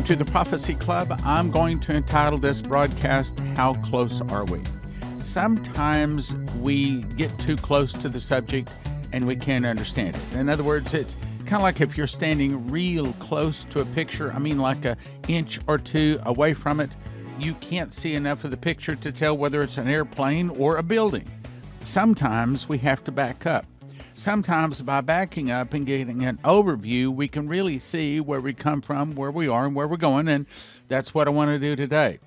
to the Prophecy Club. I'm going to entitle this broadcast, How Close Are We? Sometimes we get too close to the subject and we can't understand it. In other words, it's kind of like if you're standing real close to a picture, like an inch or two away from it, you can't see enough of the picture to tell whether it's an airplane or a building. Sometimes we have to back up. Sometimes by backing up and getting an overview, we can really see where we come from, where we are, and where we're going, and that's what I want to do today.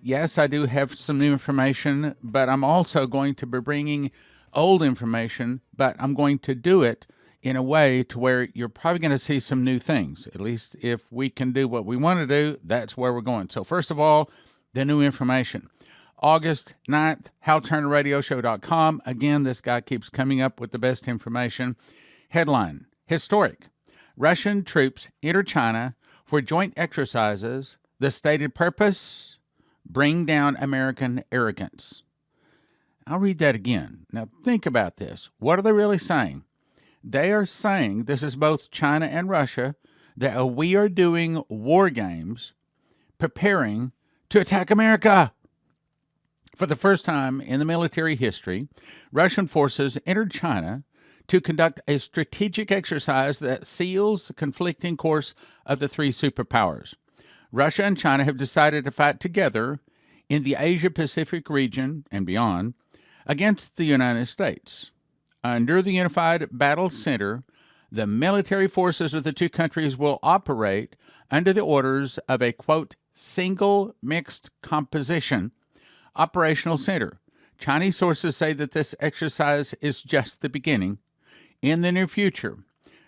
Yes, I do have some new information, but I'm also going to be bringing old information, but I'm going to do it in a way to where you're probably going to see some new things. At least if we can do what we want to do, that's where we're going. So first of all, the new information. August 9th, HalTurnerRadioShow.com. Again, this guy keeps coming up with the best information. Headline, Historic. Russian troops enter China for joint exercises. The stated purpose, bring down American arrogance. I'll read that again. Now think about this. What are they really saying? They are saying, this is both China and Russia, that we are doing war games, preparing to attack America. For the first time in the military history, Russian forces entered China to conduct a strategic exercise that seals the conflicting course of the three superpowers. Russia and China have decided to fight together in the Asia-Pacific region and beyond against the United States. Under the Unified Battle Center, the military forces of the two countries will operate under the orders of a, quote, single mixed composition operational center. Chinese sources say that this exercise is just the beginning. In the near future,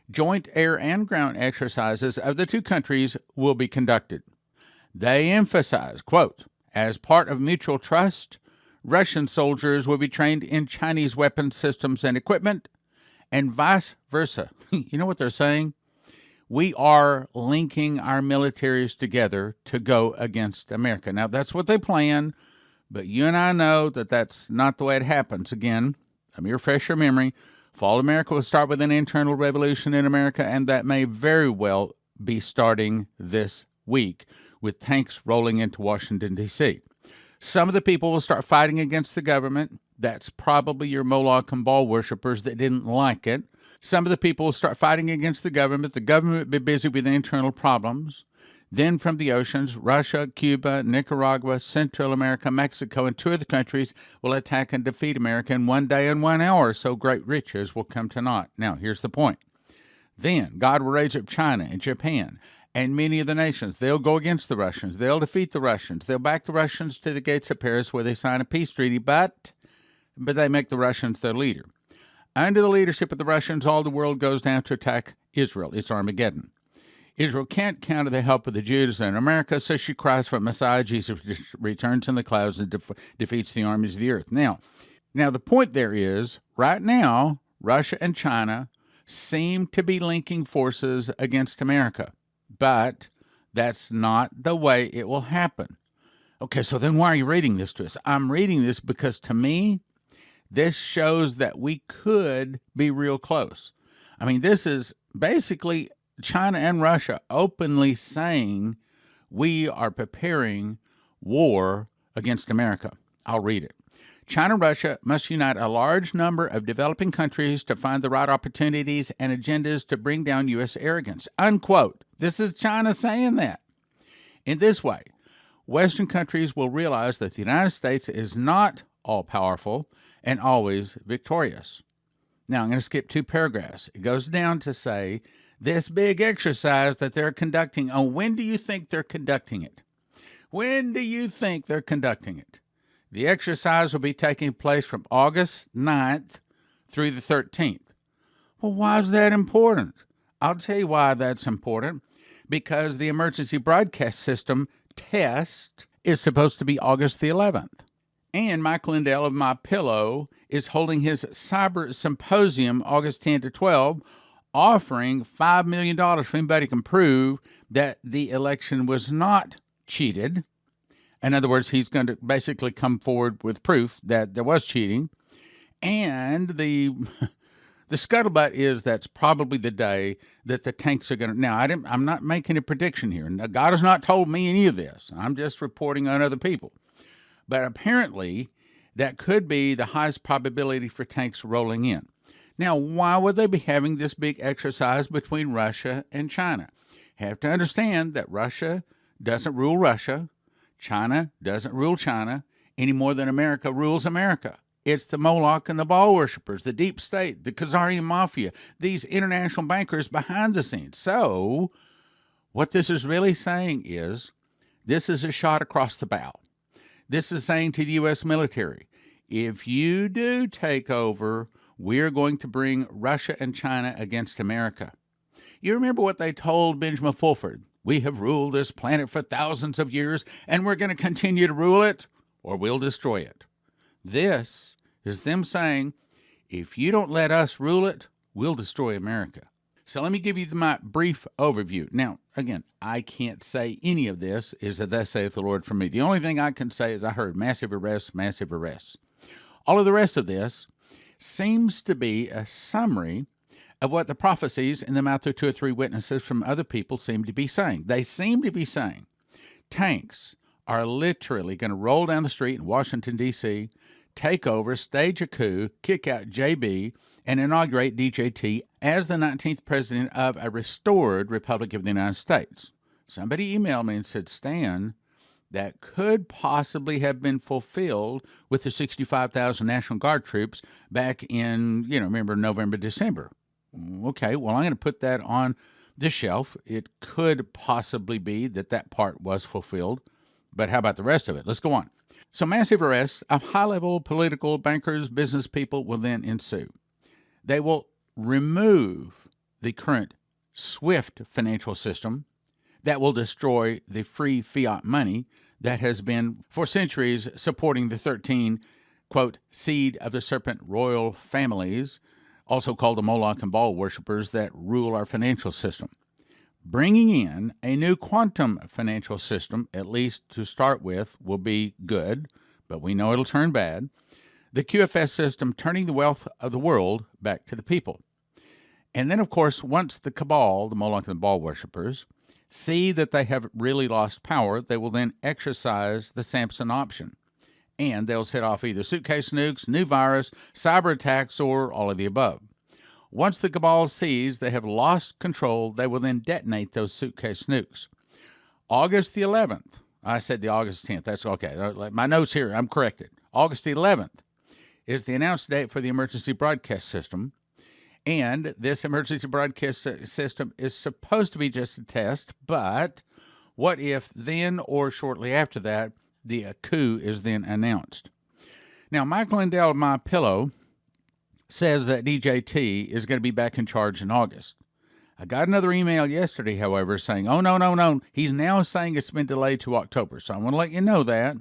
joint air and ground exercises of the two countries will be conducted. They emphasize, quote, as part of mutual trust, Russian soldiers will be trained in Chinese weapon systems and equipment, and vice versa. You know what they're saying? We are linking our militaries together to go against America. Now, that's what they plan. But you and I know that that's not the way it happens. Again, let me refresh your memory. Fall of America will start with an internal revolution in America, and that may very well be starting this week with tanks rolling into Washington, D.C. Some of the people will start fighting against the government. That's probably your Moloch and Baal worshipers that didn't like it. Some of the people will start fighting against the government. The government will be busy with internal problems. Then from the oceans, Russia, Cuba, Nicaragua, Central America, Mexico, and two other countries will attack and defeat America in 1 day and 1 hour, so great riches will come to naught. Now, here's the point. Then God will raise up China and Japan and many of the nations. They'll go against the Russians. They'll defeat the Russians. They'll back the Russians to the gates of Paris where they sign a peace treaty, but they make the Russians their leader. Under the leadership of the Russians, all the world goes down to attack Israel. It's Armageddon. Israel can't count on the help of the Jews in America, so she cries for Messiah. Jesus returns in the clouds and defeats the armies of the earth. Now, the point there is, right now, Russia and China seem to be linking forces against America, but that's not the way it will happen. Okay, so then why are you reading this to us? I'm reading this because, to me, this shows that we could be real close. This is basically China and Russia openly saying we are preparing war against America. I'll read it. China and Russia must unite a large number of developing countries to find the right opportunities and agendas to bring down U.S. arrogance. Unquote. This is China saying that. In this way, Western countries will realize that the United States is not all-powerful and always victorious. Now, I'm going to skip 2 paragraphs. It goes down to say, this big exercise that they're conducting. When do you think they're conducting it? When do you think they're conducting it? The exercise will be taking place from August 9th through the 13th. Well, why is that important? I'll tell you why that's important. Because the emergency broadcast system test is supposed to be August the 11th. And Mike Lindell of My Pillow is holding his cyber symposium August 10 to 12, offering $5 million if anybody can prove that the election was not cheated. In other words, he's going to basically come forward with proof that there was cheating. And the The scuttlebutt is that's probably the day that the tanks are going to. Now, I'm not making a prediction here. Now, God has not told me any of this. I'm just reporting on other people. But apparently, that could be the highest probability for tanks rolling in. Now, why would they be having this big exercise between Russia and China? Have to understand that Russia doesn't rule Russia. China doesn't rule China any more than America rules America. It's the Moloch and the Baal worshippers, the deep state, the Khazarian mafia, these international bankers behind the scenes. So, what this is really saying is, this is a shot across the bow. This is saying to the U.S. military, if you do take over, we're going to bring Russia and China against America. You remember what they told Benjamin Fulford? We have ruled this planet for thousands of years, and we're going to continue to rule it, or we'll destroy it. This is them saying, if you don't let us rule it, we'll destroy America. So let me give you my brief overview. Now, again, I can't say any of this is that thus saith the Lord for me. The only thing I can say is I heard massive arrests, massive arrests. All of the rest of this seems to be a summary of what the prophecies in the mouth of two or three witnesses from other people seem to be saying. They seem to be saying tanks are literally going to roll down the street in Washington, D.C., take over, stage a coup, kick out JB, and inaugurate DJT as the 19th president of a restored Republic of the United States. Somebody emailed me and said, Stan, that could possibly have been fulfilled with the 65,000 National Guard troops back in, remember, November, December. Okay, well, I'm going to put that on the shelf. It could possibly be that part was fulfilled. But how about the rest of it? Let's go on. So massive arrests of high-level political bankers, business people will then ensue. They will remove the current SWIFT financial system that will destroy the free fiat money that has been for centuries supporting the 13, quote, seed of the serpent royal families, also called the Moloch and Baal worshippers that rule our financial system. Bringing in a new quantum financial system, at least to start with, will be good, but we know it'll turn bad. The QFS system turning the wealth of the world back to the people. And then, of course, once the cabal, the Moloch and the Baal worshippers, see that they have really lost power, they will then exercise the Samson option. And they'll set off either suitcase nukes, new virus, cyber attacks, or all of the above. Once the cabal sees they have lost control, they will then detonate those suitcase nukes. August the 11th. I said the August 10th. That's okay. My notes here, I'm corrected. August the 11th is the announced date for the emergency broadcast system. And this emergency broadcast system is supposed to be just a test, but what if then or shortly after that, the coup is then announced? Now, Michael Lindell of My Pillow says that DJT is going to be back in charge in August. I got another email yesterday, however, saying, oh, no. He's now saying it's been delayed to October. So I want to let you know that.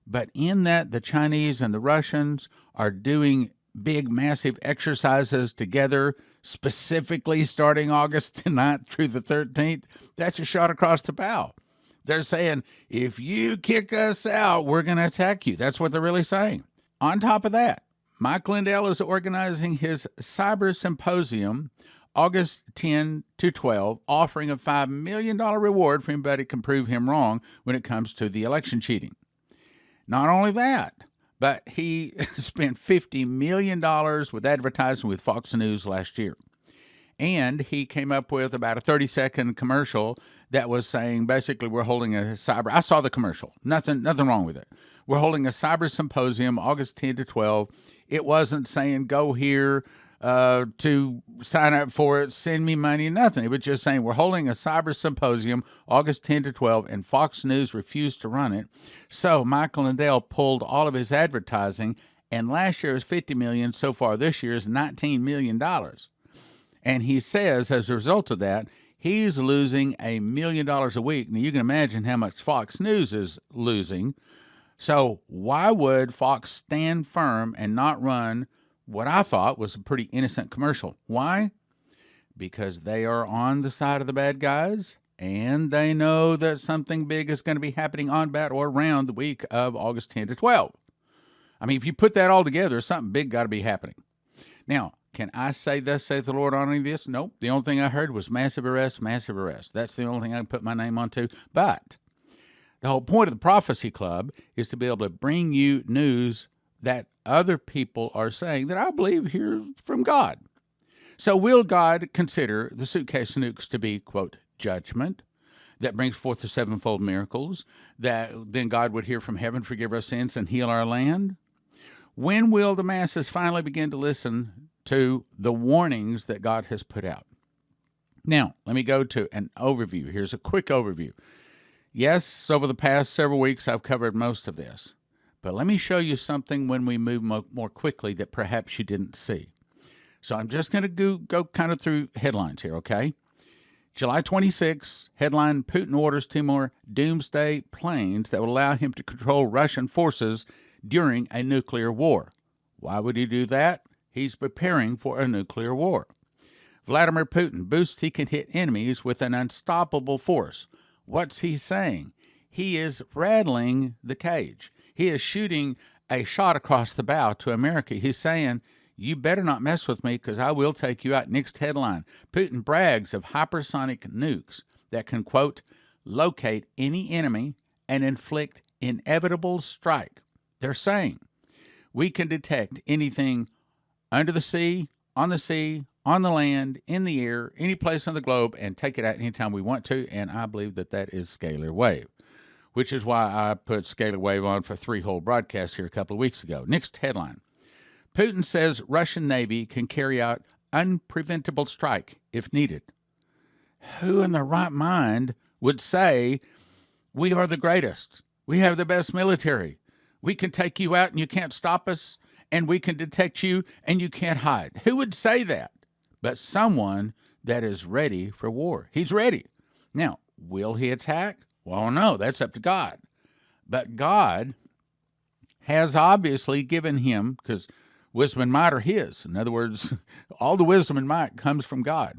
But in that, the Chinese and the Russians are doing big, massive exercises together, specifically starting August 9th through the 13th. That's a shot across the bow. They're saying, if you kick us out, we're going to attack you. That's what they're really saying. On top of that, Mike Lindell is organizing his Cyber Symposium August 10 to 12, offering a $5 million reward for anybody who can prove him wrong when it comes to the election cheating. Not only that, but he spent $50 million with advertising with Fox News last year. And he came up with about a 30-second commercial that was saying, basically, we're holding a cyber... I saw the commercial. Nothing wrong with it. We're holding a Cyber Symposium August 10 to 12. It wasn't saying, go here to sign up for it, send me money, nothing. It was just saying, we're holding a Cyber Symposium August 10 to 12, and Fox News refused to run it. So Michael Lindell pulled all of his advertising, and last year was $50 million. So far this year is $19 million. And he says, as a result of that, he's losing $1 million a week. Now, you can imagine how much Fox News is losing. So why would Fox stand firm and not run what I thought was a pretty innocent commercial? Why? Because they are on the side of the bad guys, and they know that something big is going to be happening on, about, or around the week of August 10 to 12. I mean, if you put that all together, something big got to be happening. Now, Can I say thus saith the Lord on any of this? Nope. The only thing I heard was massive arrest, massive arrest. That's the only thing I can put my name onto. But the whole point of the Prophecy Club is to be able to bring you news that other people are saying that I believe here from God. So will God consider the suitcase nukes to be, quote, judgment that brings forth the sevenfold miracles, that then God would hear from heaven, forgive our sins, and heal our land? When will the masses finally begin to listen to the warnings that God has put out? Now, let me go to an overview. Here's a quick overview. Yes, over the past several weeks, I've covered most of this. But let me show you something when we move more quickly that perhaps you didn't see. So I'm just going to go kind of through headlines here, okay? July 26, headline, Putin orders Timur doomsday planes that will allow him to control Russian forces during a nuclear war. Why would he do that? He's preparing for a nuclear war. Vladimir Putin boasts he can hit enemies with an unstoppable force. What's he saying? He is rattling the cage. He is shooting a shot across the bow to America. He's saying, you better not mess with me because I will take you out. Next headline, Putin brags of hypersonic nukes that can, quote, locate any enemy and inflict inevitable strike. They're saying we can detect anything under the sea, on the land, in the air, any place on the globe, and take it out anytime we want to, and I believe that that is scalar wave, which is why I put scalar wave on for 3 whole broadcasts here a couple of weeks ago. Next headline, Putin says Russian Navy can carry out unpreventable strike if needed. Who in their right mind would say, we are the greatest, we have the best military, we can take you out and you can't stop us, and we can detect you and you can't hide? Who would say that? But someone that is ready for war. He's ready. Now, will he attack? Well, no, that's up to God. But God has obviously given him, because wisdom and might are his. In other words, all the wisdom and might comes from God.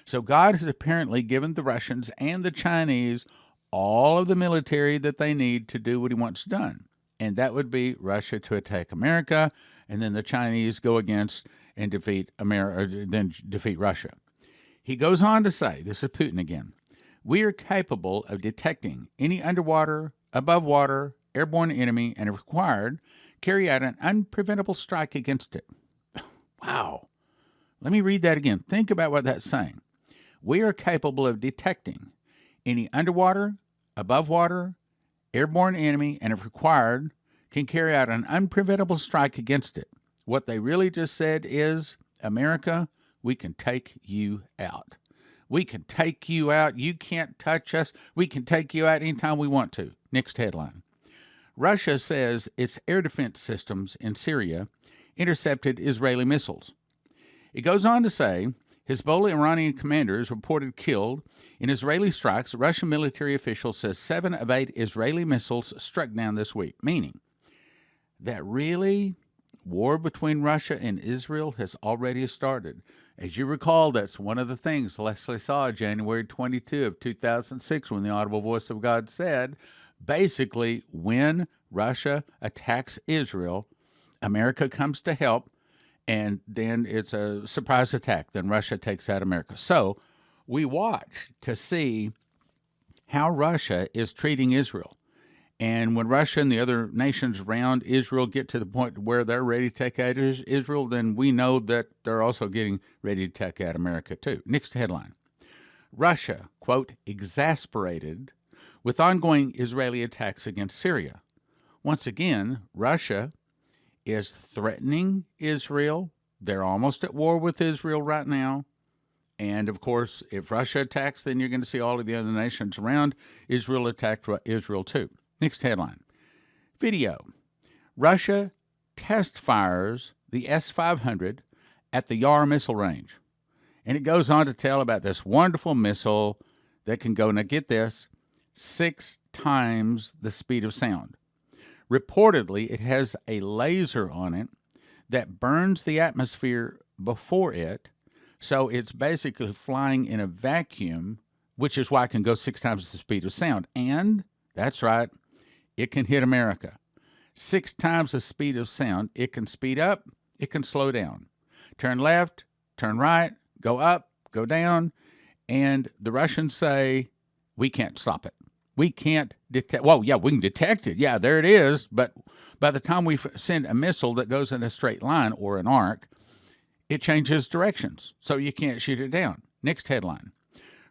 So God has apparently given the Russians and the Chinese all of the military that they need to do what he wants done. And that would be Russia to attack America, and then the Chinese go against and defeat America, then defeat Russia. He goes on to say, this is Putin again, we are capable of detecting any underwater, above water, airborne enemy, and if required, carry out an unpreventable strike against it. Wow. Let me read that again. Think about what that's saying. We are capable of detecting any underwater, above water, airborne enemy, and if required, can carry out an unpreventable strike against it. What they really just said is, America, we can take you out. We can take you out. You can't touch us. We can take you out anytime we want to. Next headline. Russia says its air defense systems in Syria intercepted Israeli missiles. It goes on to say, Hezbollah Iranian commanders reported killed in Israeli strikes. Russian military officials says 7 of 8 Israeli missiles struck down this week, meaning that really war between Russia and Israel has already started. As you recall, that's one of the things Leslie saw January 22 of 2006 when the audible voice of God said, basically, when Russia attacks Israel, America comes to help, and then it's a surprise attack. Then Russia takes out America. So we watch to see how Russia is treating Israel. And when Russia and the other nations around Israel get to the point where they're ready to take out Israel, then we know that they're also getting ready to take out America too. Next headline. Russia, quote, exasperated with ongoing Israeli attacks against Syria. Once again, Russia is threatening Israel. They're almost at war with Israel right now. And, of course, if Russia attacks, then you're going to see all of the other nations around Israel attack Israel too. Next headline. Video. Russia test fires the S-500 at the Yar missile range. And it goes on to tell about this wonderful missile that can go, now get this, 6 times the speed of sound. Reportedly, it has a laser on it that burns the atmosphere before it, so it's basically flying in a vacuum, which is why it can go 6 times the speed of sound. And, that's right, it can hit America. 6 times the speed of sound. It can speed up, it can slow down. turn left, turn right, go up, go down, and the Russians say, we can't stop it. We can't detect. Well, yeah, we can detect it. Yeah, there it is. But by the time we send a missile that goes in a straight line or an arc, it changes directions, so you can't shoot it down. Next headline.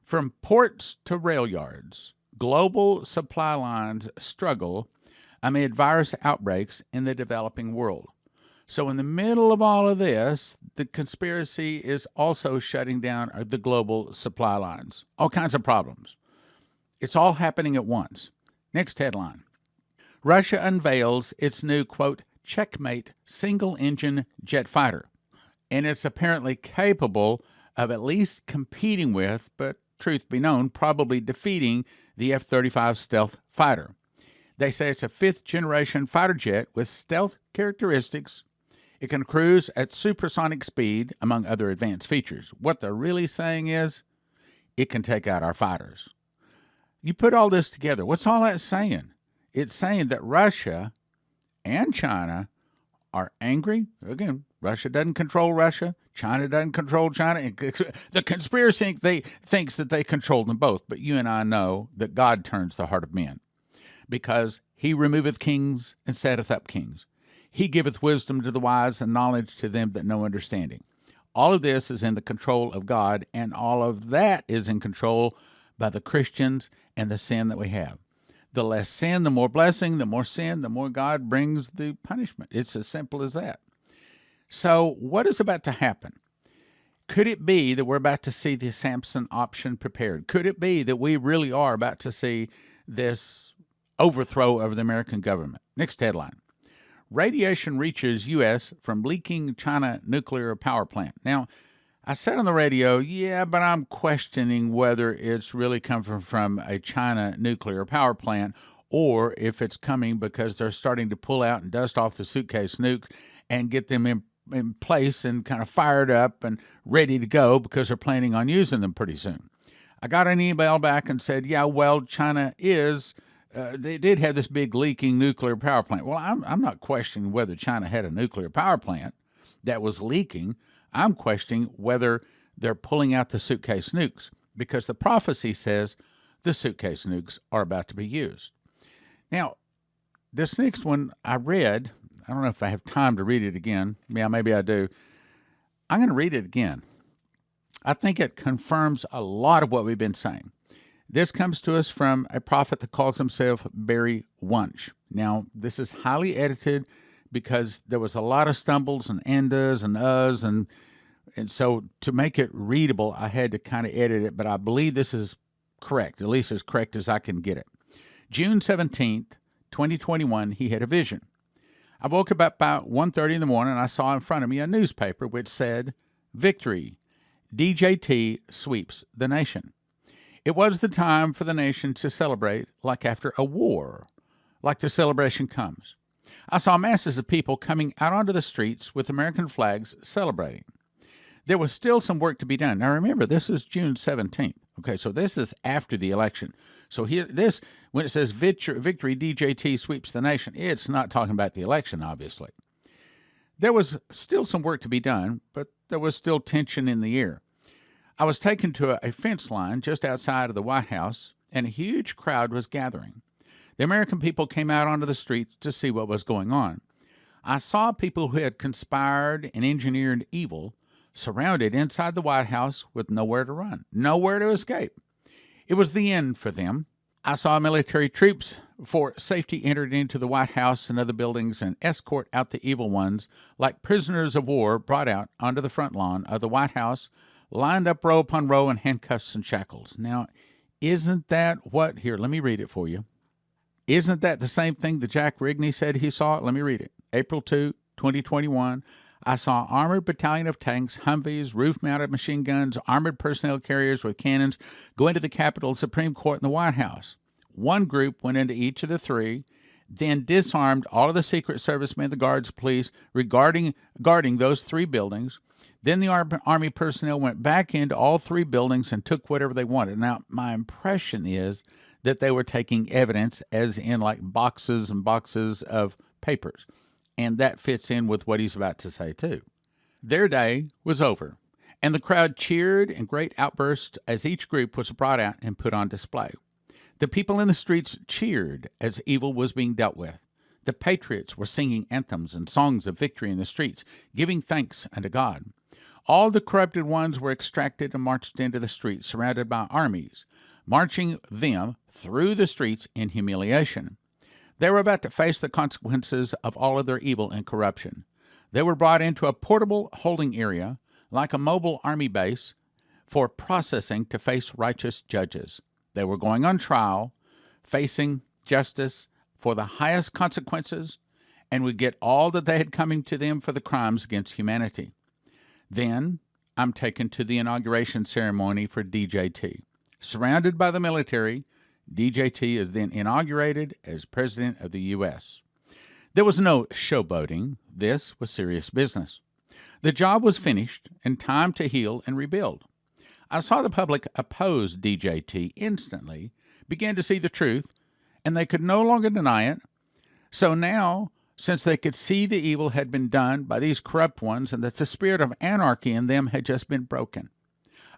From ports to rail yards, global supply lines struggle amid virus outbreaks in the developing world. So in the middle of all of this, the conspiracy is also shutting down the global supply lines. All kinds of problems. It's all happening at once. Next headline. Russia unveils its new, quote, checkmate single-engine jet fighter. And it's apparently capable of at least competing with, but truth be known, probably defeating the F-35 stealth fighter. They say it's a fifth-generation fighter jet with stealth characteristics. It can cruise at supersonic speed, among other advanced features. What they're really saying is, it can take out our fighters. You put all this together, what's all that saying? It's saying that Russia and China are angry. Again, Russia doesn't control Russia. China doesn't control China. The conspiracy thinks that they control them both. But you and I know that God turns the heart of men, because he removeth kings and setteth up kings. He giveth wisdom to the wise and knowledge to them that know understanding. All of this is in the control of God, and all of that is in control by the Christians and the sin that we have. The less sin, the more blessing. The more sin, the more God brings the punishment. It's as simple as that. So what is about to happen? Could it be that we're about to see the Samson option prepared? Could it be that we really are about to see this overthrow of the American government? Next headline. Radiation reaches U.S. from leaking China nuclear power plant. Now, I said on the radio, yeah, but I'm questioning whether it's really coming from a China nuclear power plant, or if it's coming because they're starting to pull out and dust off the suitcase nukes and get them in place and kind of fired up and ready to go because they're planning on using them pretty soon. I got an email back and said, yeah, well, China is, they did have this big leaking nuclear power plant. Well, I'm not questioning whether China had a nuclear power plant that was leaking. I'm questioning whether they're pulling out the suitcase nukes, because the prophecy says the suitcase nukes are about to be used. Now, this next one I read, I don't know if I have time to read it again. Yeah, maybe I do. I'm going to read it again. I think it confirms a lot of what we've been saying. This comes to us from a prophet that calls himself Barry Wunsch. Now, this is highly edited because there was a lot of stumbles and endas and uhs, and so to make it readable, I had to kind of edit it, but I believe this is correct, at least as correct as I can get it. June 17th, 2021, he had a vision. I woke up about 1:30 in the morning, and I saw in front of me a newspaper which said, Victory, DJT sweeps the nation. It was the time for the nation to celebrate like after a war, like the celebration comes. I saw masses of people coming out onto the streets with American flags celebrating. There was still some work to be done. Now remember, this is June 17th. Okay, so this is after the election. So here, when it says victory, DJT sweeps the nation, it's not talking about the election, obviously. There was still some work to be done, but there was still tension in the air. I was taken to a fence line just outside of the White House, and a huge crowd was gathering. The American people came out onto the streets to see what was going on. I saw people who had conspired and engineered evil surrounded inside the White House with nowhere to run, nowhere to escape. It was the end for them. I saw military troops for safety entered into the White House and other buildings and escort out the evil ones like prisoners of war brought out onto the front lawn of the White House, lined up row upon row in handcuffs and shackles. Now, isn't that what? Here, let me read it for you. Isn't that the same thing that Jack Rigney said he saw? Let me read it. April 2, 2021. I saw armored battalion of tanks, Humvees, roof-mounted machine guns, armored personnel carriers with cannons go into the Capitol, Supreme Court, and the White House. One group went into each of the three, then disarmed all of the Secret Servicemen, the guards, police, guarding those three buildings. Then the Army personnel went back into all three buildings and took whatever they wanted. Now, my impression is that they were taking evidence, as in like boxes and boxes of papers. And that fits in with what he's about to say, too. Their day was over, and the crowd cheered in great outbursts as each group was brought out and put on display. The people in the streets cheered as evil was being dealt with. The patriots were singing anthems and songs of victory in the streets, giving thanks unto God. All the corrupted ones were extracted and marched into the streets, surrounded by armies, marching them through the streets in humiliation. They were about to face the consequences of all of their evil and corruption. They were brought into a portable holding area, like a mobile army base, for processing to face righteous judges. They were going on trial, facing justice for the highest consequences, and would get all that they had coming to them for the crimes against humanity. Then I'm taken to the inauguration ceremony for DJT. Surrounded by the military, DJT is then inaugurated as President of the U.S. There was no showboating. This was serious business. The job was finished, and time to heal and rebuild. I saw the public oppose DJT instantly, began to see the truth, and they could no longer deny it. So now, since they could see the evil had been done by these corrupt ones and that the spirit of anarchy in them had just been broken,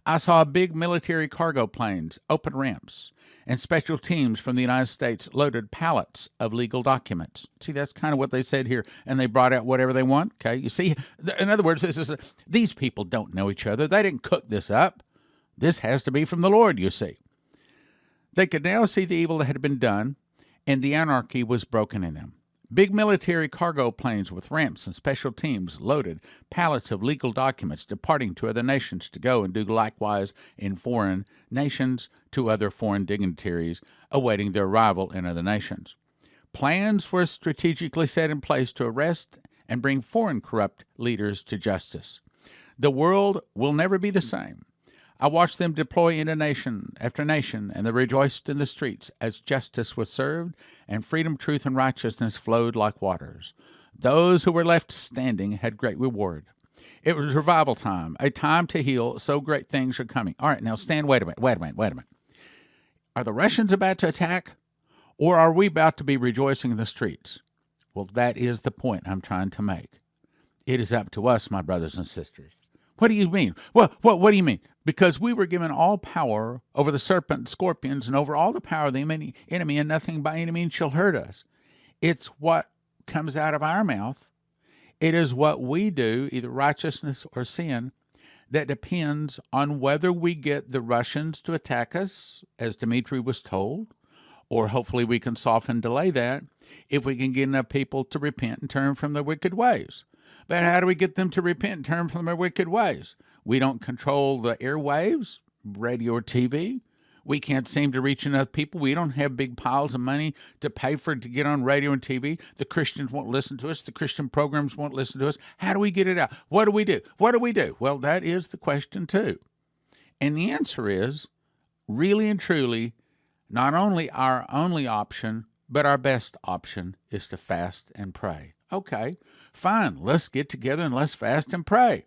I saw big military cargo planes, open ramps, and special teams from the United States loaded pallets of legal documents. See, that's kind of what they said here, and they brought out whatever they want. Okay, you see, in other words, these people don't know each other. They didn't cook this up. This has to be from the Lord, you see. They could now see the evil that had been done, and the anarchy was broken in them. Big military cargo planes with ramps and special teams loaded pallets of legal documents departing to other nations to go and do likewise in foreign nations to other foreign dignitaries awaiting their arrival in other nations. Plans were strategically set in place to arrest and bring foreign corrupt leaders to justice. The world will never be the same. I watched them deploy into nation after nation, and they rejoiced in the streets as justice was served, and freedom, truth, and righteousness flowed like waters. Those who were left standing had great reward. It was revival time, a time to heal, so great things are coming. All right, now stand, wait a minute. Are the Russians about to attack, or are we about to be rejoicing in the streets? Well, that is the point I'm trying to make. It is up to us, my brothers and sisters. What do you mean? What do you mean? Because we were given all power over the serpent and scorpions and over all the power of the enemy, and nothing by any means shall hurt us. It's what comes out of our mouth. It is what we do, either righteousness or sin, that depends on whether we get the Russians to attack us, as Dmitry was told, or hopefully we can soften and delay that if we can get enough people to repent and turn from their wicked ways. But how do we get them to repent and turn from their wicked ways? We don't control the airwaves, radio or TV. We can't seem to reach enough people. We don't have big piles of money to pay for to get on radio and TV. The Christians won't listen to us. The Christian programs won't listen to us. How do we get it out? What do we do? Well, that is the question too. And the answer is, really and truly, not only our only option, but our best option is to fast and pray. Okay, fine. Let's get together and let's fast and pray.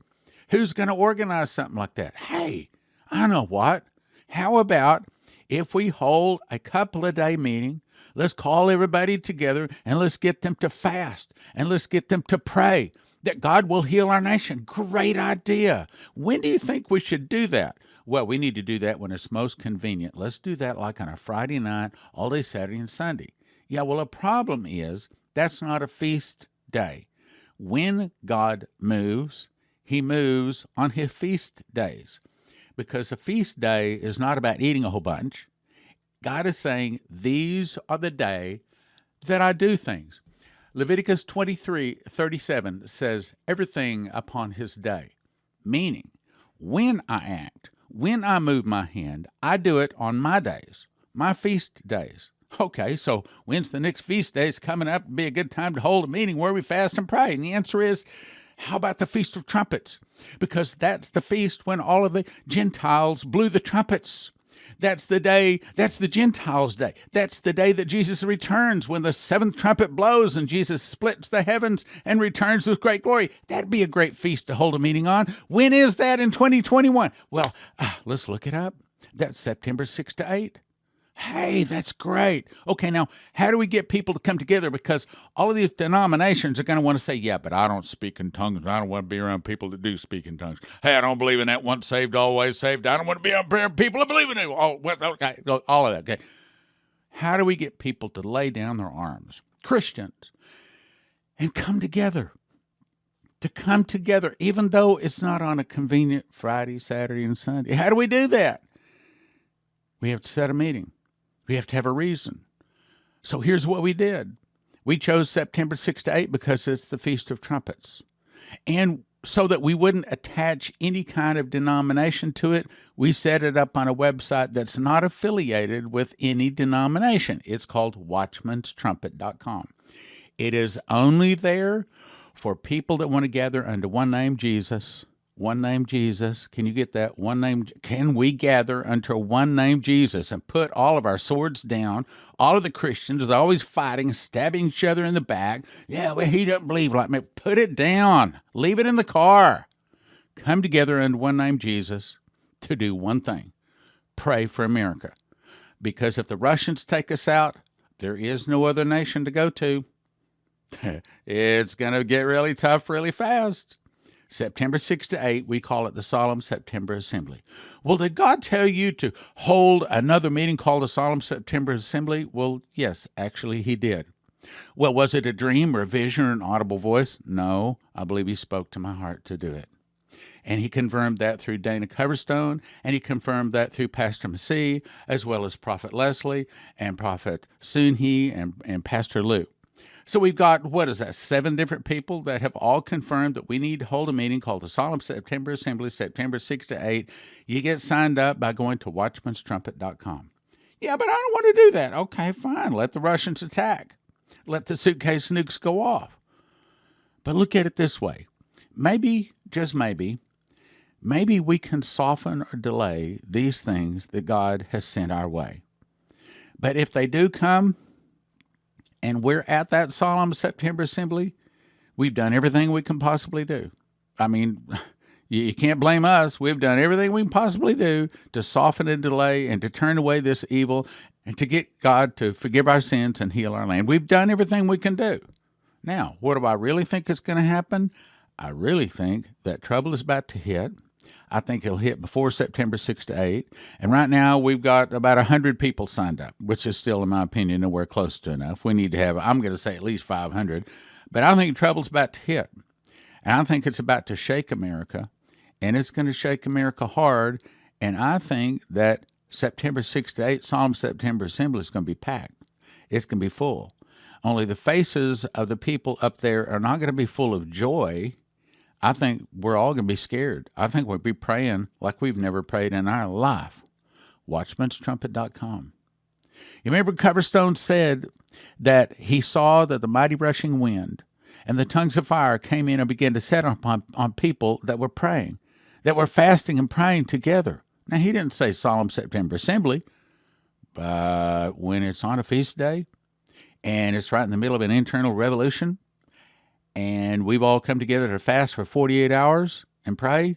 Who's going to organize something like that? Hey, I know what. How about if we hold a couple of day meeting, let's call everybody together and let's get them to fast and let's get them to pray that God will heal our nation. Great idea. When do you think we should do that? Well, we need to do that when it's most convenient. Let's do that like on a Friday night, all day Saturday and Sunday. Yeah, well, the problem is that's not a feast day. When God moves, he moves on his feast days, because a feast day is not about eating a whole bunch. God is saying, these are the day that I do things. Leviticus 23:37 says, everything upon his day, meaning when I act, when I move my hand, I do it on my days, my feast days. Okay, so when's the next feast day? It's coming up. It'd be a good time to hold a meeting where we fast and pray. And the answer is, how about the Feast of Trumpets? Because that's the feast when all of the Gentiles blew the trumpets. That's the day, that's the Gentiles' day. That's the day that Jesus returns, when the seventh trumpet blows and Jesus splits the heavens and returns with great glory. That'd be a great feast to hold a meeting on. When is that in 2021? Well, let's look it up. That's September 6 to 8. Hey, that's great. Okay, now, how do we get people to come together? Because all of these denominations are going to want to say, yeah, but I don't speak in tongues. I don't want to be around people that do speak in tongues. Hey, I don't believe in that once saved, always saved. I don't want to be around people that believe in it. All of that, okay. How do we get people to lay down their arms, Christians, and come together? To come together, even though it's not on a convenient Friday, Saturday, and Sunday. How do we do that? We have to set a meeting. We have to have a reason. So here's what we did. We chose September 6 to 8 because it's the Feast of Trumpets. And so that we wouldn't attach any kind of denomination to it, we set it up on a website that's not affiliated with any denomination. It's called watchmanstrumpet.com. It is only there for people that want to gather under one name, Jesus. One name, Jesus. Can you get that? One name. Can we gather under one name, Jesus, and put all of our swords down? All of the Christians are always fighting, stabbing each other in the back. Yeah, well, he doesn't believe like me. Put it down. Leave it in the car. Come together under one name, Jesus, to do one thing. Pray for America. Because if the Russians take us out, there is no other nation to go to. It's going to get really tough really fast. September 6 to 8, we call it the Solemn September Assembly. Well, did God tell you to hold another meeting called the Solemn September Assembly? Well, yes, actually he did. Well, was it a dream or a vision or an audible voice? No, I believe he spoke to my heart to do it. And he confirmed that through Dana Coverstone, and he confirmed that through Pastor Massey, as well as Prophet Leslie and Prophet Soon-Hee and Pastor Lou. So we've got, 7 different people that have all confirmed that we need to hold a meeting called the Solemn September Assembly, September 6 to 8. You get signed up by going to watchmanstrumpet.com. Yeah, but I don't want to do that. Okay, fine. Let the Russians attack. Let the suitcase nukes go off. But look at it this way. Maybe, just maybe we can soften or delay these things that God has sent our way. But if they do come, and we're at that Solemn September Assembly, we've done everything we can possibly do. I mean, you can't blame us. We've done everything we can possibly do to soften and delay and to turn away this evil and to get God to forgive our sins and heal our land. We've done everything we can do. Now, what do I really think is going to happen? I really think that trouble is about to hit. I think it'll hit before September 6 to 8. And right now, we've got about 100 people signed up, which is still, in my opinion, nowhere close to enough. We need to have, I'm going to say, at least 500. But I think trouble's about to hit. And I think it's about to shake America. And it's going to shake America hard. And I think that September 6 to 8, Solemn September Assembly is going to be packed. It's going to be full. Only the faces of the people up there are not going to be full of joy. I think we're all going to be scared. I think we'll be praying like we've never prayed in our life. Watchmanstrumpet.com. You remember Coverstone said that he saw that the mighty rushing wind and the tongues of fire came in and began to set on people that were praying, that were fasting and praying together. Now, he didn't say Solemn September Assembly, but when it's on a feast day and it's right in the middle of an internal revolution, and we've all come together to fast for 48 hours and pray,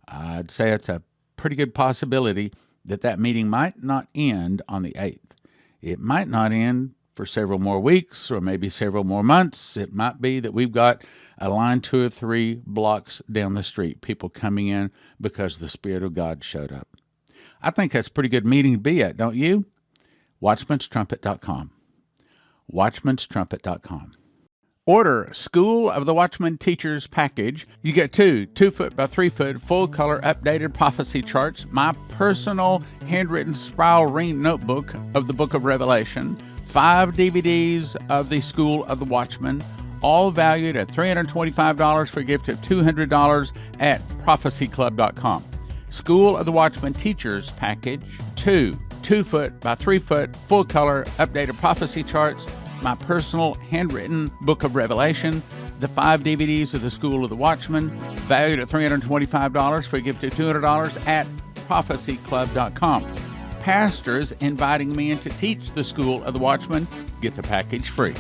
I'd say it's a pretty good possibility that that meeting might not end on the 8th. It might not end for several more weeks or maybe several more months. It might be that we've got a line 2 or 3 blocks down the street, people coming in because the Spirit of God showed up. I think that's a pretty good meeting to be at, don't you? Watchmanstrumpet.com. Watchmanstrumpet.com. Order School of the Watchman Teachers package. You get 2 2-foot by 3-foot full-color updated prophecy charts, my personal handwritten spiral ring notebook of the book of Revelation, 5 DVDs of the School of the Watchman, all valued at $325 for a gift of $200 at prophecyclub.com. School of the Watchman Teachers package, 2 2-foot by 3-foot full-color updated prophecy charts, my personal handwritten book of Revelation, the 5 DVDs of the School of the Watchman, valued at $325 for a gift of $200 at prophecyclub.com. Pastors inviting me in to teach the School of the Watchman get the package free.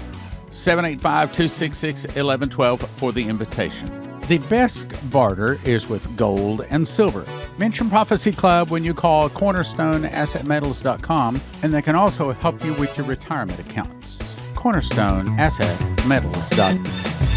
785-266-1112 for the invitation. The best barter is with gold and silver. Mention Prophecy Club when you call cornerstoneassetmetals.com, and they can also help you with your retirement accounts. cornerstoneassetmetals.com.